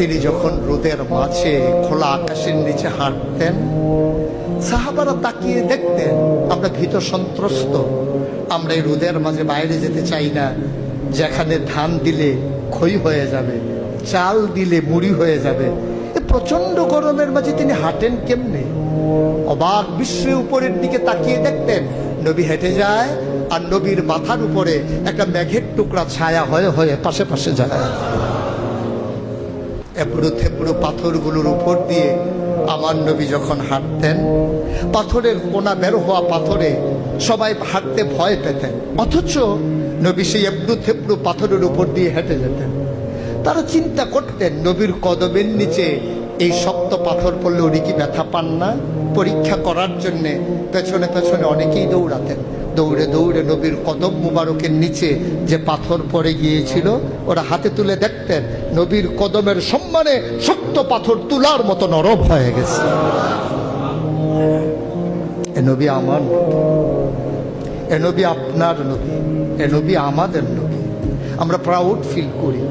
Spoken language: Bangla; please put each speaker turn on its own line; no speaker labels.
তিনি যখন রোদের মাঝে খোলা আকাশের নিচে হাঁটতেন, সাহাবারা তাকিয়ে দেখতেন আমরা ভীত সন্ত্রস্ত, আমরা এই রোদের মাঝে বাইরে যেতে চাই না, যেখানে ধান দিলে খই হয়ে যাবে, চাল দিলে মুড়ি হয়ে যাবে। প্রচন্ড গরমের মাঝে তিনি হাঁটেন কেমনে? অবাক বিশ্বে উপরের দিকে তাকিয়ে দেখতেন নবী হেঁটে যায়, আর নবীর মাথার উপরে একটা মেঘের টুকরা ছায়া হয়ে হয়ে পাশে পাশে যায়। এবড়ো থেবড়ো পাথরগুলোর উপর দিয়ে আমার নবী যখন হাঁটতেন, পাথরের কোনা বের হওয়া পাথরে সবাই হাঁটতে ভয় পেতেন, অথচ নবী সেই এবড়ো থেবড়ো পাথরের উপর দিয়ে হেঁটে যেতেন। তারা চিন্তা করতেন নবীর কদমের নিচে এই শক্ত পাথর পড়লে উনি কি ব্যথা পান না? পরীক্ষা করার জন্যে পেছনে পেছনে অনেকেই দৌড়াতেন। দৌড়ে দৌড়ে নবীর কদম মুবারকের নিচে যে পাথর পড়ে গিয়েছিল ওরা হাতে তুলে দেখতেন নবীর কদমের সম্মানে শক্ত পাথর তুলার মতো নরম হয়ে গেছে। এ নবী আমার নবী, এ নবী আপনার নবী, এ নবী আমাদের নবী। আমরা প্রাউড ফিল করি।